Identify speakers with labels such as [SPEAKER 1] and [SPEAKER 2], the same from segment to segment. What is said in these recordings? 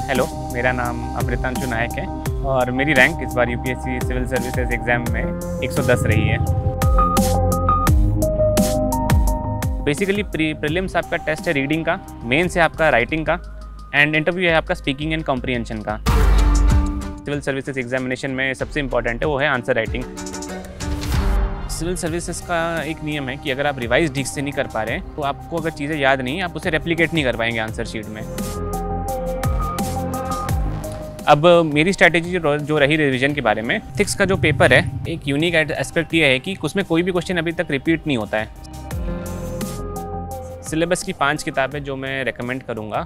[SPEAKER 1] Hello, मेरा नाम अमृतांशु नायक है और मेरी रैंक इस बार यूपीएससी सिविल सर्विसेज एग्ज़ाम में 110 रही है। बेसिकली प्रीलिम्स आपका टेस्ट है रीडिंग का, मेंस है आपका राइटिंग का एंड इंटरव्यू है आपका स्पीकिंग एंड कॉम्प्रिहेंशन का। सिविल सर्विसेज एग्जामिनेशन में सबसे इम्पॉर्टेंट है वो है आंसर राइटिंग। सिविल सर्विसेज का एक नियम है कि अगर आप रिवाइज ठीक से नहीं कर पा रहे हैं तो आपको अगर चीज़ें याद नहीं आप उसे रेप्लिकेट नहीं कर पाएंगे आंसर शीट में। अब मेरी स्ट्रैटेजी जो रही रिवीजन के बारे में, एथिक्स का जो पेपर है एक यूनिक एस्पेक्ट ये है कि उसमें कोई भी क्वेश्चन अभी तक रिपीट नहीं होता है। सिलेबस की 5 किताबें जो मैं रेकमेंड करूँगा।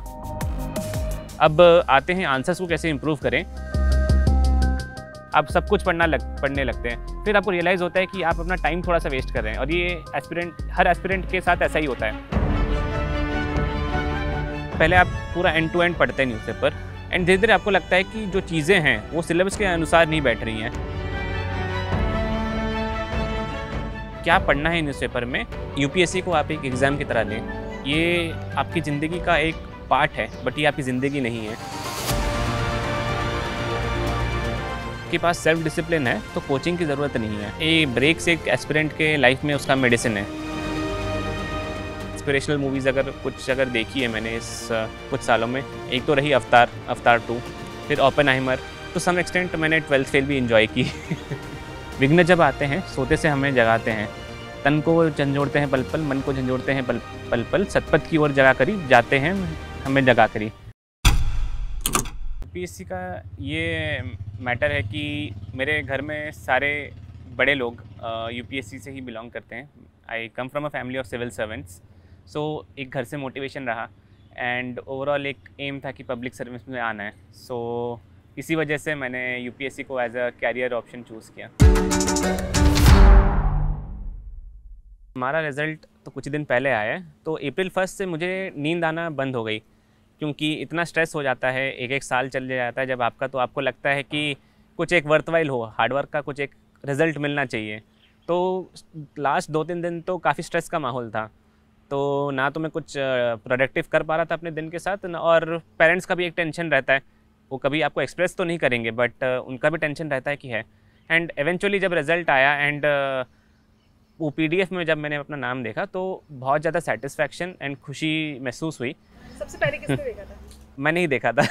[SPEAKER 1] अब आते हैं आंसर्स को कैसे इम्प्रूव करें। आप सब कुछ पढ़ने लगते हैं, फिर आपको रियलाइज़ होता है कि आप अपना टाइम थोड़ा सा वेस्ट कर रहे हैं और ये हर एस्पिरेंट के साथ ऐसा ही होता है। पहले आप पूरा एंड टू एंड पढ़ते हैं न्यूज़पेपर एंड धीरे धीरे आपको लगता है कि जो चीज़ें हैं वो सिलेबस के अनुसार नहीं बैठ रही हैं। क्या पढ़ना है न्यूज़पेपर में, यूपीएससी को आप एक एग्ज़ाम की तरह लें। ये आपकी ज़िंदगी का एक पार्ट है बट ये आपकी ज़िंदगी नहीं है। आपके पास सेल्फ डिसिप्लिन है तो कोचिंग की ज़रूरत नहीं है। ये ब्रेक्स एक एस्पिरेंट के लाइफ में उसका मेडिसिन है। इंस्पिरेशनल मूवीज़ अगर देखी है मैंने इस कुछ सालों में, एक तो रही अवतार 2, फिर ओपेनहाइमर। तो सम एक्सटेंट मैंने 12th फेल भी इंजॉय की। विघ्न जब आते हैं सोते से हमें जगाते हैं, तन को झंझोड़ते हैं पल पल, मन को झंझोड़ते हैं पल पल, सतपथ की ओर जगा करी जाते हैं हमें जगा करी। यूपीएससी का ये मैटर है कि मेरे घर में सारे बड़े लोग यूपीएससी से ही बिलोंग करते हैं। I come from a family of civil servants. So एक घर से मोटिवेशन रहा एंड ओवरऑल एक एम था कि पब्लिक सर्विस में आना है। सो इसी वजह से मैंने यूपीएससी को as a career option choose किया। हमारा रिज़ल्ट तो कुछ दिन पहले आया है, तो अप्रैल 1 से मुझे नींद आना बंद हो गई क्योंकि इतना स्ट्रेस हो जाता है, एक साल चल जाता है जब आपका, तो आपको लगता है कि कुछ एक वर्थवाइल हो, हार्डवर्क का कुछ एक रिज़ल्ट मिलना चाहिए। तो लास्ट 2-3 दिन तो काफ़ी स्ट्रेस का माहौल था, तो ना तो मैं कुछ प्रोडक्टिव कर पा रहा था अपने दिन के साथ, और पेरेंट्स का भी एक टेंशन रहता है। वो कभी आपको एक्सप्रेस तो नहीं करेंगे बट उनका भी टेंशन रहता है कि है। एंड एवेंचुअली जब रिज़ल्ट आया एंड वो पीडीएफ में जब मैंने अपना नाम देखा तो बहुत ज़्यादा सेटिस्फैक्शन एंड खुशी महसूस हुई।
[SPEAKER 2] सबसे पहले किसने देखा था?
[SPEAKER 1] मैंने ही देखा था।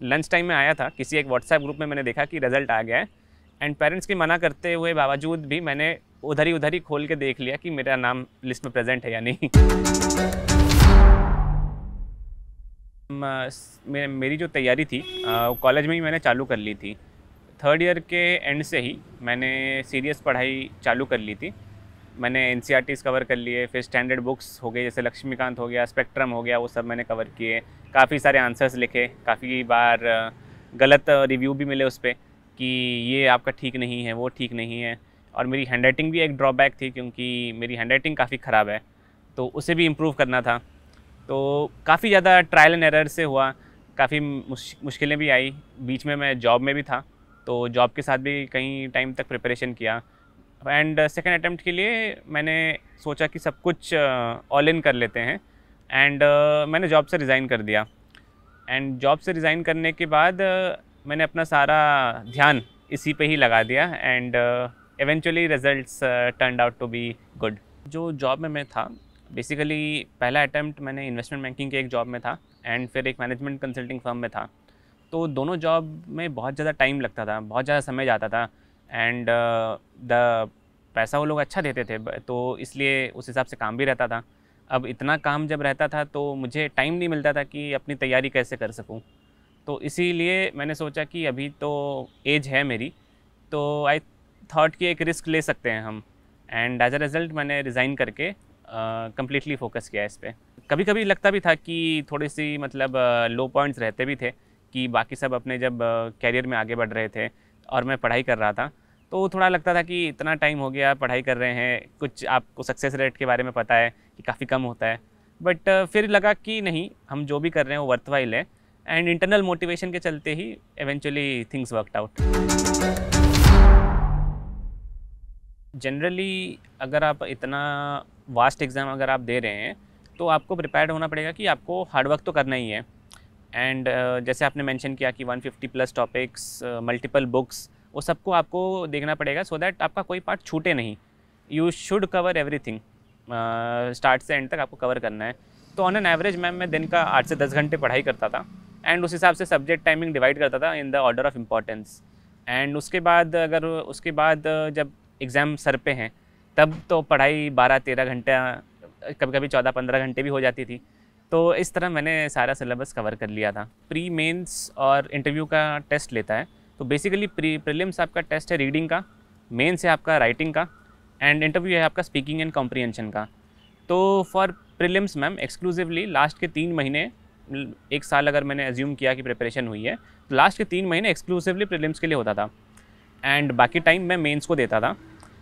[SPEAKER 1] लंच टाइम में आया था, किसी एक व्हाट्सएप ग्रुप में मैंने देखा कि रिज़ल्ट आ गया है एंड पेरेंट्स के मना करते हुए बावजूद भी मैंने उधर ही खोल के देख लिया कि मेरा नाम लिस्ट में प्रेजेंट है या नहीं। मेरी जो तैयारी थी कॉलेज में ही मैंने चालू कर ली थी। 3rd ईयर के एंड से ही मैंने सीरियस पढ़ाई चालू कर ली थी। मैंने एनसीईआरटीज़ कवर कर लिए, फिर स्टैंडर्ड बुक्स हो गए जैसे लक्ष्मीकांत हो गया, स्पेक्ट्रम हो गया, वो सब मैंने कवर किए। काफ़ी सारे आंसर्स लिखे, काफ़ी बार गलत रिव्यू भी मिले उस पर कि ये आपका ठीक नहीं है, वो ठीक नहीं है। और मेरी हैंडराइटिंग भी एक ड्रॉबैक थी क्योंकि मेरी हैंडराइटिंग काफ़ी ख़राब है, तो उसे भी इम्प्रूव करना था। तो काफ़ी ज़्यादा ट्रायल एंड एरर से हुआ, काफ़ी मुश्किलें भी आई। बीच में मैं जॉब में भी था, तो जॉब के साथ भी कई टाइम तक प्रिपरेशन किया एंड सेकेंड अटैम्प्ट के लिए मैंने सोचा कि सब कुछ ऑल इन कर लेते हैं एंड मैंने जॉब से रिज़ाइन कर दिया। एंड जॉब से रिज़ाइन करने के बाद मैंने अपना सारा ध्यान इसी पे ही लगा दिया and eventually results turned out to be good. जो जॉब में मैं था, बेसिकली पहला अटैम्प्ट मैंने इन्वेस्टमेंट बैंकिंग के एक जॉब में था एंड फिर एक मैनेजमेंट कंसल्टिंग फर्म में था। तो दोनों जॉब में बहुत ज़्यादा टाइम लगता था, बहुत ज़्यादा समय जाता था एंड द पैसा वो लोग अच्छा देते थे, तो इसलिए उस हिसाब से काम भी रहता था। अब इतना काम जब रहता था तो मुझे टाइम नहीं मिलता था कि अपनी तैयारी कैसे कर सकूं। तो इसीलिए मैंने सोचा कि अभी तो एज है मेरी, तो आई थॉट कि एक रिस्क ले सकते हैं हम एंड एज अ रिज़ल्ट मैंने रिज़ाइन करके कम्प्लीटली फोकस किया इस पर। कभी कभी लगता भी था कि थोड़ी सी मतलब लो पॉइंट्स रहते भी थे कि बाकी सब अपने जब कैरियर में आगे बढ़ रहे थे और मैं पढ़ाई कर रहा था, तो थोड़ा लगता था कि इतना टाइम हो गया पढ़ाई कर रहे हैं, कुछ आपको सक्सेस रेट के बारे में पता है कि काफ़ी कम होता है। बट फिर लगा कि नहीं, हम जो भी कर रहे हैं वो वर्थवाइल है एंड इंटरनल मोटिवेशन के चलते ही eventually things worked out. Generally अगर आप इतना वास्ट एग्ज़ाम अगर आप दे रहे हैं तो आपको प्रिपेयर्ड होना पड़ेगा कि आपको हार्डवर्क तो करना ही है एंड जैसे आपने मेंशन किया कि 150 प्लस टॉपिक्स, मल्टीपल बुक्स, वो सबको आपको देखना पड़ेगा सो दैट आपका कोई पार्ट छूटे नहीं। You should cover everything, start से एंड तक आपको कवर करना है। तो ऑन एन एवरेज मैम मैं दिन का 8 से 10 घंटे पढ़ाई करता था एंड उस हिसाब से सब्जेक्ट टाइमिंग डिवाइड करता था in the order of importance. And उसके बाद जब एग्ज़ाम सर पे हैं तब तो पढ़ाई 12-13 घंटा, कभी कभी 14-15 घंटे भी हो जाती थी। तो इस तरह मैंने सारा सिलेबस कवर कर लिया था। प्री मेंस और इंटरव्यू का टेस्ट लेता है। तो बेसिकली प्रीलिम्स आपका टेस्ट है रीडिंग का, मेंस है आपका राइटिंग का, एंड इंटरव्यू है आपका स्पीकिंग एंड कॉम्प्रिहेंशन का। तो for prelims ma'am exclusively last के 3 महीने, 1 साल अगर मैंने एज्यूम किया कि प्रिपरेशन हुई है तो लास्ट के 3 महीने एक्सक्लूसिवली प्रीलिम्स के लिए होता था एंड बाकी टाइम मैं मेंस को देता था।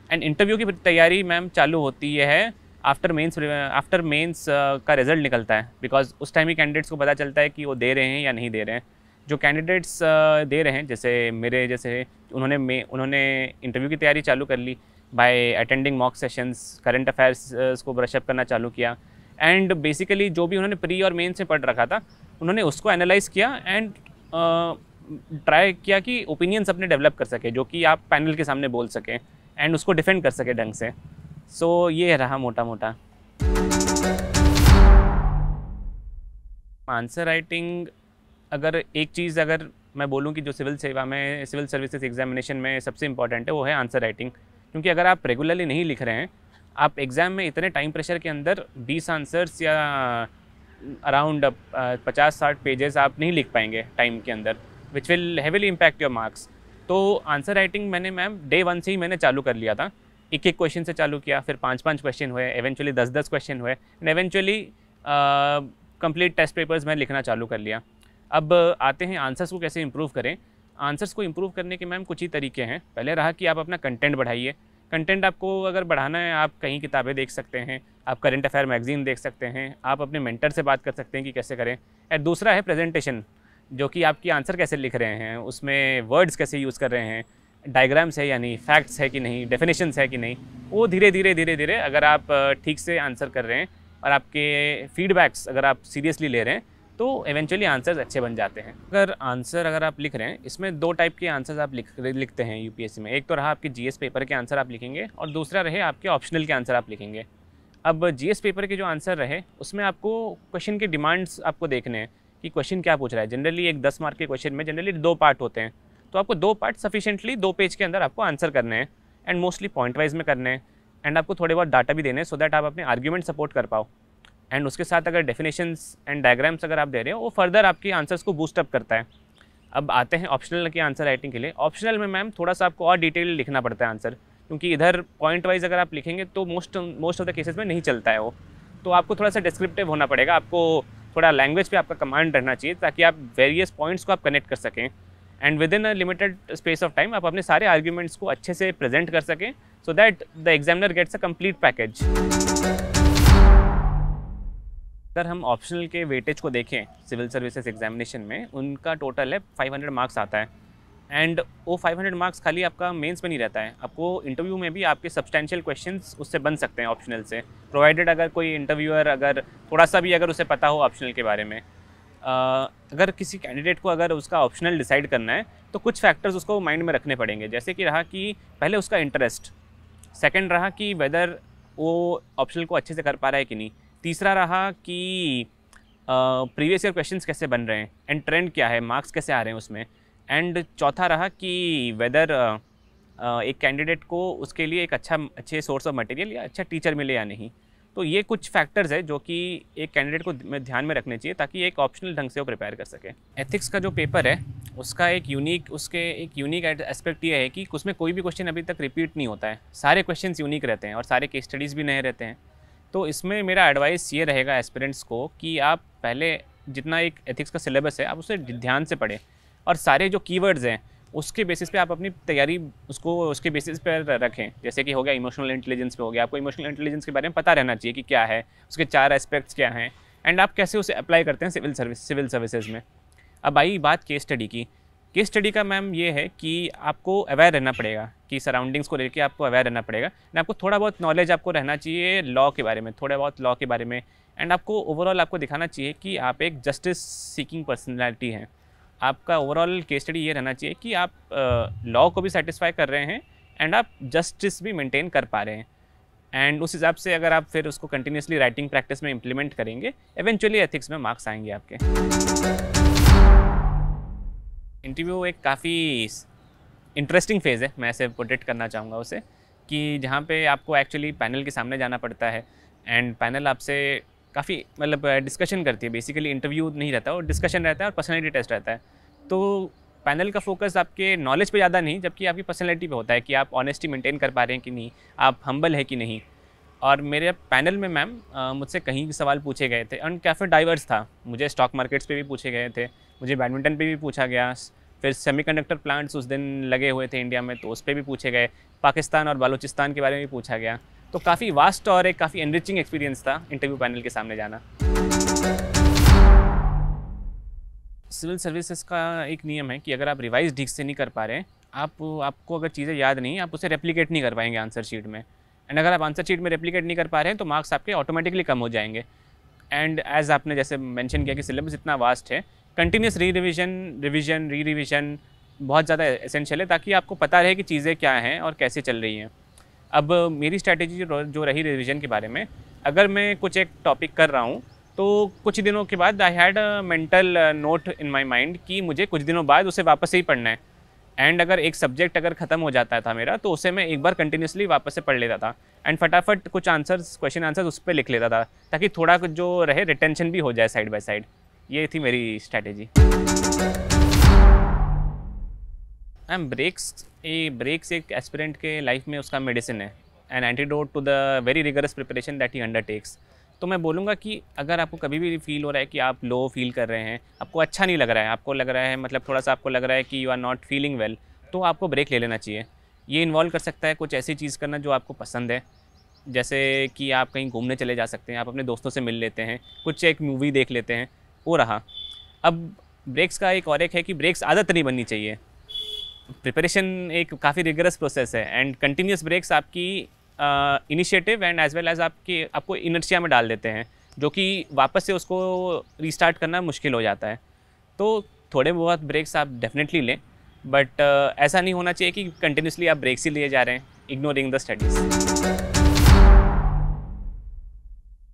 [SPEAKER 1] एंड इंटरव्यू की तैयारी मैम चालू होती है आफ्टर मेंस का रिज़ल्ट निकलता है, बिकॉज उस टाइम ही कैंडिडेट्स को पता चलता है कि वो दे रहे हैं या नहीं दे रहे हैं। जो कैंडिडेट्स दे रहे हैं, जैसे मेरे जैसे, उन्होंने इंटरव्यू की तैयारी चालू कर ली by attending mock sessions, current affairs को ब्रशअप करना चालू किया एंड बेसिकली जो भी उन्होंने प्री और मेंस में पढ़ रखा था उन्होंने उसको एनालाइज़ किया एंड ट्राई किया कि ओपिनियंस अपने डेवलप कर सके जो कि आप पैनल के सामने बोल सकें एंड उसको डिफेंड कर सके ढंग से। सो ये रहा मोटा मोटा। आंसर राइटिंग, अगर एक चीज़ अगर मैं बोलूँ कि जो सिविल सर्विसेज एग्जामिनेशन में सबसे इंपॉर्टेंट है वो है आंसर राइटिंग। क्योंकि अगर आप रेगुलरली नहीं लिख रहे हैं, आप एग्ज़ाम में इतने टाइम प्रेशर के अंदर 20 आंसर्स या अराउंड 50-60 पेजेस आप नहीं लिख पाएंगे टाइम के अंदर, which will heavily impact your marks. तो आंसर राइटिंग मैंने मैम डे 1 से ही मैंने चालू कर लिया था। एक क्वेश्चन से चालू किया, फिर 5 क्वेश्चन हुए, एवेंचुअली 10 क्वेश्चन हुए and eventually complete test papers मैं लिखना चालू कर लिया। अब आते हैं आंसर्स को कैसे इंप्रूव करें। आंसर्स को इंप्रूव करने के मैम कुछ ही तरीके हैं। पहले रहा कि आप अपना कंटेंट बढ़ाइए। कंटेंट आपको अगर बढ़ाना है, आप कहीं किताबें देख सकते हैं, आप करंट अफेयर मैगजीन देख सकते हैं, आप अपने मेंटर से बात कर सकते हैं कि कैसे करें। और दूसरा है प्रेजेंटेशन, जो कि आपकी आंसर कैसे लिख रहे हैं, उसमें वर्ड्स कैसे यूज़ कर रहे हैं, डायग्राम्स है या नहीं, फैक्ट्स है कि नहीं, डेफिनेशंस है कि नहीं। वो धीरे धीरे अगर आप ठीक से आंसर कर रहे हैं और आपके फीडबैक्स अगर आप सीरियसली ले रहे हैं तो एवेंचुअली आंसर्स अच्छे बन जाते हैं। अगर आप लिख रहे हैं, इसमें 2 टाइप के आंसर्स आप लिखते हैं यूपीएससी में। एक तो रहा आपके जीएस पेपर के आंसर आप लिखेंगे और दूसरा रहे आपके ऑप्शनल के आंसर आप लिखेंगे। अब जीएस पेपर के जो आंसर रहे उसमें आपको क्वेश्चन के डिमांड्स आपको देखने हैं कि क्वेश्चन क्या पूछ रहा है। जनरली एक 10 मार्क के क्वेश्चन में जनरली 2 पार्ट होते हैं, तो आपको 2 पार्ट सफिशिएंटली 2 पेज के अंदर आपको आंसर करने हैं एंड मोस्टली पॉइंट वाइज में करने हैं एंड आपको थोड़े बहुत डाटा भी देने हैं सो दैट आप अपने आर्ग्यूमेंट सपोर्ट कर पाओ। एंड उसके साथ अगर डेफिनेशंस एंड डायग्राम्स अगर आप दे रहे हो वो फर्दर आपकी आंसर्स को बूस्ट अप करता है। अब आते हैं ऑप्शनल की आंसर राइटिंग के लिए। ऑप्शनल में मैम थोड़ा सा आपको और डिटेल लिखना पड़ता है आंसर, क्योंकि इधर पॉइंट वाइज अगर आप लिखेंगे तो मोस्ट ऑफ द केसेस में नहीं चलता है वो। तो आपको थोड़ा सा डिस्क्रिप्टिव होना पड़ेगा, आपको थोड़ा लैंग्वेज पे आपका कमांड रहना चाहिए ताकि आप वेरियस पॉइंट्स को आप कनेक्ट कर सकें and with in a limited space of time आप अपने सारे आर्ग्यूमेंट्स को अच्छे से प्रेजेंट कर सकें so that the examiner gets a complete package. अगर हम ऑप्शनल के वेटेज को देखें सिविल सर्विसेज एग्जामिनेशन में, उनका टोटल है 500 मार्क्स आता है एंड वो 500 मार्क्स खाली आपका मेंस में नहीं रहता है, आपको इंटरव्यू में भी आपके सब्सटेंशियल क्वेश्चंस उससे बन सकते हैं ऑप्शनल से, प्रोवाइडेड अगर कोई इंटरव्यूअर अगर थोड़ा सा भी अगर उसे पता हो ऑप्शनल के बारे में। अगर किसी कैंडिडेट को अगर उसका ऑप्शनल डिसाइड करना है तो कुछ फैक्टर्स उसको माइंड में रखने पड़ेंगे, जैसे कि रहा कि पहले उसका इंटरेस्ट, सेकंड रहा कि वेदर वो ऑप्शनल को अच्छे से कर पा रहा है कि नहीं, तीसरा रहा कि प्रीवियस ईयर क्वेश्चंस कैसे बन रहे हैं एंड ट्रेंड क्या है, मार्क्स कैसे आ रहे हैं उसमें, एंड चौथा रहा कि वेदर एक कैंडिडेट को उसके लिए एक अच्छे सोर्स ऑफ मटेरियल या अच्छा टीचर मिले या नहीं। तो ये कुछ फैक्टर्स है जो कि एक कैंडिडेट को ध्यान में रखने चाहिए ताकि एक ऑप्शनल ढंग से वो प्रिपेयर कर सके। एथिक्स का जो पेपर है उसका एक यूनिक एस्पेक्ट ये है कि उसमें कोई भी क्वेश्चन अभी तक रिपीट नहीं होता है, सारे क्वेश्चंस यूनिक रहते हैं और सारे केस स्टडीज़ भी नए रहते हैं। तो इसमें मेरा एडवाइस ये रहेगा एस्पिरेंट्स को कि आप पहले जितना एक एथिक्स का सिलेबस है आप उसे ध्यान से पढ़ें और सारे जो कीवर्ड्स हैं उसके बेसिस पे आप अपनी तैयारी उसके बेसिस पर रखें। जैसे कि हो गया इमोशनल इंटेलिजेंस पे हो गया, आपको इमोशनल इंटेलिजेंस के बारे में पता रहना चाहिए कि क्या है, उसके 4 एस्पेक्ट्स क्या हैं एंड आप कैसे उसे अप्लाई करते हैं सिविल सर्विसेज में। अब आई बात केस स्टडी की। केस स्टडी का मैम ये है कि आपको अवेयर रहना पड़ेगा कि सराउंडिंग्स को लेकर आपको अवेयर रहना पड़ेगा एंड आपको थोड़ा बहुत नॉलेज आपको रहना चाहिए लॉ के बारे में, थोड़ा बहुत लॉ के बारे में, एंड आपको ओवरऑल आपको दिखाना चाहिए कि आप एक जस्टिस सीकिंग पर्सनैलिटी हैं। आपका ओवरऑल केस स्टडी ये रहना चाहिए कि आप लॉ को भी सेटिस्फाई कर रहे हैं एंड आप जस्टिस भी मेंटेन कर पा रहे हैं। एंड उस हिसाब से अगर आप फिर उसको कंटिन्यूसली राइटिंग प्रैक्टिस में इम्प्लीमेंट करेंगे, एवेंचुअली एथिक्स में मार्क्स आएंगे आपके। इंटरव्यू एक काफ़ी इंटरेस्टिंग फेज़ है, मैं ऐसे पोर्ट्रेट करना चाहूँगा उसे, कि जहाँ पे आपको एक्चुअली पैनल के सामने जाना पड़ता है एंड पैनल आपसे काफ़ी मतलब डिस्कशन करती है। बेसिकली इंटरव्यू नहीं रहता और डिस्कशन रहता है और पर्सनैलिटी टेस्ट रहता है। तो पैनल का फोकस आपके नॉलेज पे ज़्यादा नहीं, जबकि आपकी पर्सनैलिटी पे होता है कि आप ऑनेस्टी मेंटेन कर पा रहे हैं कि नहीं, आप हम्बल है कि नहीं। और मेरे पैनल में मैम मुझसे कहीं सवाल पूछे गए थे एंड काफ़ी डाइवर्स था। मुझे स्टॉक मार्केट्स पे भी पूछे गए थे, मुझे बैडमिंटन पे भी पूछा गया, फिर सेमीकंडक्टर प्लांट्स उस दिन लगे हुए थे इंडिया में तो उस पर भी पूछे गए, पाकिस्तान और बलूचिस्तान के बारे में भी पूछा गया। तो काफ़ी वास्ट और एक काफ़ी एनरिचिंग एक्सपीरियंस था इंटरव्यू पैनल के सामने जाना। सिविल सर्विसेज का एक नियम है कि अगर आप रिवाइज ठीक से नहीं कर पा रहे हैं, आपको अगर चीज़ें याद नहीं, आप उसे रेप्लिकेट नहीं कर पाएंगे आंसर शीट में। एंड अगर आप आंसर शीट में रेप्लिकेट नहीं कर पा रहे हैं तो मार्क्स आपके ऑटोमेटिकली कम हो जाएंगे। एंड एज आपने जैसे मेंशन किया कि सिलेबस इतना वास्ट है, कंटिन्यूस रिवीजन री रिविजन बहुत ज़्यादा एसेंशियल है ताकि आपको पता रहे कि चीज़ें क्या हैं और कैसे चल रही हैं। अब मेरी स्ट्रैटेजी जो रही रिवीजन के बारे में, अगर मैं कुछ एक टॉपिक कर रहा हूँ तो कुछ दिनों के बाद I had a mental note in my mind कि मुझे कुछ दिनों बाद उसे वापस से ही पढ़ना है। एंड अगर एक सब्जेक्ट अगर ख़त्म हो जाता था मेरा तो उसे मैं एक बार कंटिन्यूसली वापस से पढ़ लेता था एंड फटाफट कुछ क्वेश्चन आंसर्स उस पर लिख लेता था ताकि थोड़ा कुछ जो रहे रिटेंशन भी हो जाए साइड बाय साइड। ये थी मेरी स्ट्रैटेजी। मैम ब्रेक्स एक एस्पिरेंट के लाइफ में उसका मेडिसिन है, an antidote to the very rigorous preparation that he undertakes. तो मैं बोलूँगा कि अगर आपको कभी भी फील हो रहा है कि आप लो फील कर रहे हैं, आपको अच्छा नहीं लग रहा है, आपको लग रहा है मतलब थोड़ा सा आपको लग रहा है कि you are not feeling well, तो आपको ब्रेक ले लेना चाहिए। ये इन्वॉल्व कर सकता है कुछ ऐसी चीज़ करना जो आपको पसंद है, जैसे कि आप कहीं घूमने चले जा सकते हैं, आप अपने दोस्तों से मिल लेते हैं, कुछ एक मूवी देख लेते हैं, वो रहा। अब ब्रेक्स का एक और एक है कि ब्रेक्स आदत नहीं बननी चाहिए। प्रिपरेशन एक काफ़ी रिगरस प्रोसेस है एंड कंटिन्यूस ब्रेक्स आपकी initiative and as well as आपको इनर्शिया में डाल देते हैं, जो कि वापस से उसको रीस्टार्ट करना मुश्किल हो जाता है। तो थोड़े बहुत ब्रेक्स आप डेफिनेटली लें, बट ऐसा नहीं होना चाहिए कि कंटिन्यूसली आप ब्रेक्स ही लिए जा रहे हैं, इग्नोरिंग द स्टडीज़।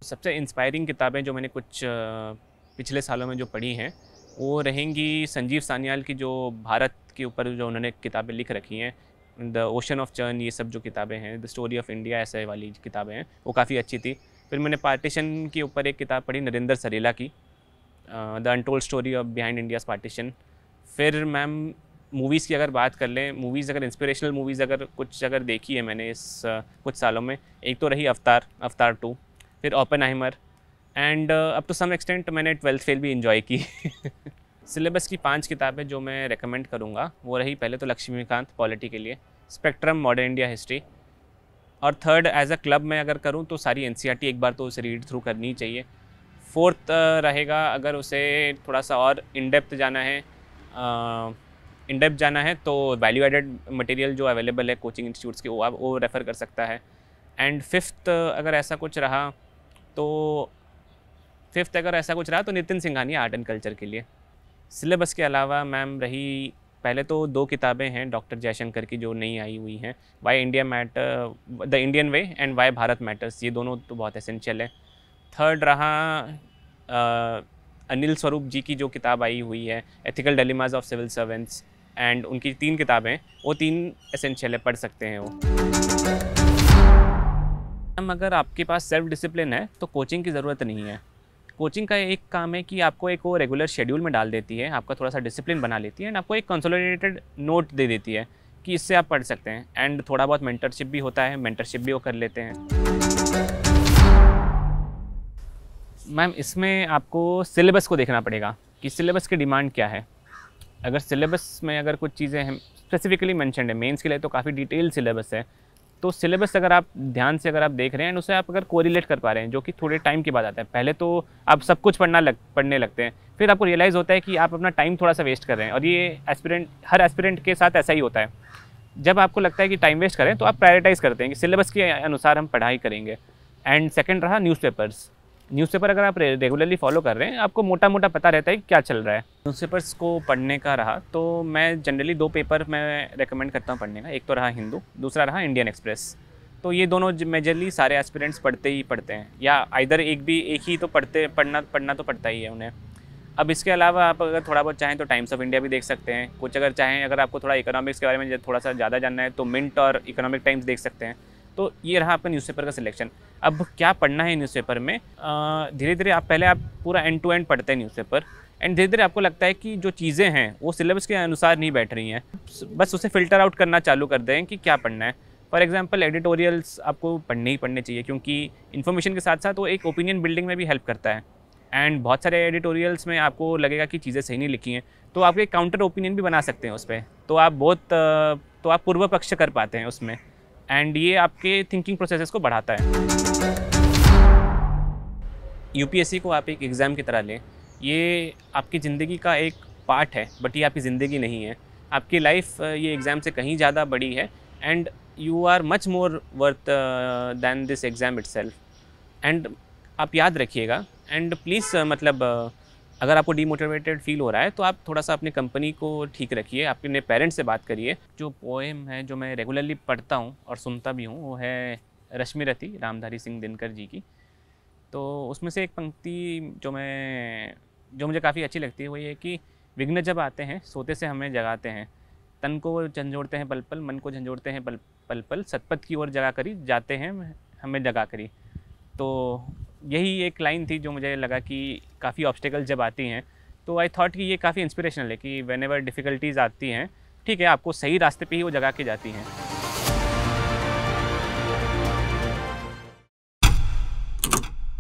[SPEAKER 1] सबसे इंस्पायरिंग किताबें जो मैंने कुछ पिछले सालों में जो पढ़ी हैं वो रहेंगी संजीव सान्याल की, जो भारत के ऊपर जो उन्होंने किताबें लिख रखी हैं, द ओशन ऑफ चर्न, ये सब जो किताबें हैं, द स्टोरी ऑफ इंडिया, ऐसे वाली किताबें हैं, वो काफ़ी अच्छी थी। फिर मैंने पार्टीशन के ऊपर एक किताब पढ़ी नरेंद्र सरेला की, the untold story of behind India's partition. फिर मैम मूवीज़ की अगर बात कर लें, मूवीज़ अगर इंस्पिरेशनल मूवीज़ अगर देखी है मैंने इस कुछ सालों में, एक तो रही अवतार 2, फिर Oppenheimer, and up to some extent मैंने 12th फेल भी इन्जॉय की। सिलेबस की 5 किताबें जो मैं रेकमेंड करूँगा वो रही, पहले तो लक्ष्मीकांत पॉलिटी के लिए, स्पेक्ट्रम मॉडर्न इंडिया हिस्ट्री, और थर्ड एज अ क्लब में अगर करूँ तो सारी एनसीईआरटी एक बार तो उसे रीड थ्रू करनी चाहिए। फोर्थ रहेगा अगर उसे थोड़ा सा और इन डेप्थ जाना है तो वैल्यू एडेड मटेरियल जो अवेलेबल है कोचिंग इंस्टीट्यूट्स के, वो रेफ़र कर सकता है। एंड फिफ्थ अगर ऐसा कुछ रहा तो Nitin Singhania art and culture के लिए। सिलेबस के अलावा मैम रही, पहले तो 2 किताबें हैं डॉक्टर जयशंकर की जो नई आई हुई हैं, why India matter, the Indian way and why Bharat matters, ये दोनों तो बहुत एसेंशियल है। थर्ड रहा अनिल स्वरूप जी की जो किताब आई हुई है, ethical dilemmas of civil servants, and उनकी 3 किताबें, वो 3 एसेंशियल है, पढ़ सकते हैं वो। मैम अगर आपके पास सेल्फ डिसिप्लिन है तो कोचिंग की ज़रूरत नहीं है। कोचिंग का एक काम है कि आपको एक वो रेगुलर शेड्यूल में डाल देती है, आपका थोड़ा सा डिसिप्लिन बना लेती है एंड आपको एक कंसोलिडेटेड नोट दे देती है कि इससे आप पढ़ सकते हैं। एंड थोड़ा बहुत मेंटरशिप भी होता है, मेंटरशिप भी वो कर लेते हैं। मैम इसमें आपको सिलेबस को देखना पड़ेगा कि सिलेबस की डिमांड क्या है। अगर सिलेबस में अगर कुछ चीज़ें हैं स्पेसिफिकली मेंशन्ड है, मेंस के लिए तो काफ़ी डिटेल सिलेबस है, तो सिलेबस अगर आप ध्यान से अगर आप देख रहे हैं उसे आप अगर कोरिलेट कर पा रहे हैं, जो कि थोड़े टाइम के बाद आता है। पहले तो आप सब कुछ पढ़ने लगते हैं, फिर आपको रियलाइज़ होता है कि आप अपना टाइम थोड़ा सा वेस्ट कर रहे हैं, और ये हर एस्पिरेंट के साथ ऐसा ही होता है। जब आपको लगता है कि टाइम वेस्ट करें तो आप प्रायोरिटाइज़ करते हैं कि सिलेबस के अनुसार हम पढ़ाई करेंगे। एंड सेकेंड रहा न्यूज़पेपर्स। न्यूज़पेपर अगर आप रेगुलरली फॉलो कर रहे हैं, आपको मोटा मोटा पता रहता है कि क्या चल रहा है। न्यूज़पेपर्स को पढ़ने का रहा तो मैं जनरली 2 पेपर मैं रेकमेंड करता हूँ पढ़ने का। एक तो रहा हिंदू, दूसरा रहा इंडियन एक्सप्रेस। तो ये दोनों मेजरली सारे एस्पिरेंट्स पढ़ते ही पढ़ते हैं, या आइदर एक ही तो पढ़ना तो पड़ता ही है उन्हें। अब इसके अलावा आप अगर थोड़ा बहुत चाहें तो टाइम्स ऑफ इंडिया भी देख सकते हैं। कुछ अगर चाहें, अगर आपको थोड़ा इकोनॉमिक्स के बारे में थोड़ा सा ज़्यादा जानना है तो मिंट और इकोनॉमिक टाइम्स देख सकते हैं। तो ये रहा आपका न्यूज़पेपर का सिलेक्शन। अब क्या पढ़ना है न्यूज़पेपर में, धीरे धीरे आप पूरा एंड टू एंड पढ़ते हैं न्यूज़पेपर, एंड धीरे धीरे आपको लगता है कि जो चीज़ें हैं वो सिलेबस के अनुसार नहीं बैठ रही हैं, बस उसे फ़िल्टर आउट करना चालू कर दें कि क्या पढ़ना है। फॉर एग्जांपल एडिटोरियल्स आपको पढ़ने ही पढ़ने चाहिए, क्योंकि इन्फॉर्मेशन के साथ साथ वो एक ओपिनियन बिल्डिंग में भी हेल्प करता है। एंड बहुत सारे एडिटोरियल्स में आपको लगेगा कि चीज़ें सही नहीं लिखी हैं, तो आप एक काउंटर ओपिनियन भी बना सकते हैं उस पर, तो आप पूर्व पक्ष कर पाते हैं उसमें, एंड ये आपके थिंकिंग प्रोसेसेस को बढ़ाता है। यूपीएससी को आप एक एग्ज़ाम की तरह लें। ये आपकी ज़िंदगी का एक पार्ट है, बट ये आपकी ज़िंदगी नहीं है। आपकी लाइफ ये एग्ज़ाम से कहीं ज़्यादा बड़ी है, and you are much more worth than this exam itself. And आप याद रखिएगा, एंड प्लीज़ अगर आपको डीमोटिवेटेड फील हो रहा है तो आप थोड़ा सा अपनी कंपनी को ठीक रखिए, अपने पेरेंट्स से बात करिए। जो पोएम है जो मैं रेगुलरली पढ़ता हूँ और सुनता भी हूँ, वो है रश्मि रति रामधारी सिंह दिनकर जी की। तो उसमें से एक पंक्ति जो मुझे काफ़ी अच्छी लगती है वो ये कि विघ्न जब आते हैं सोते से हमें जगाते हैं, तन को झंझोड़ते हैं पल पल, मन को झंझोड़ते हैं पल पल, सतपथ की ओर जगा करी जाते हैं हमें जगा करी। तो यही एक लाइन थी जो मुझे लगा कि काफ़ी ऑब्स्टेकल जब आती हैं तो आई थॉट कि ये काफ़ी इंस्पिरेशनल है कि व्हेनेवर डिफ़िकल्टीज़ आती हैं, ठीक है, आपको सही रास्ते पे ही वो जगा के जाती हैं।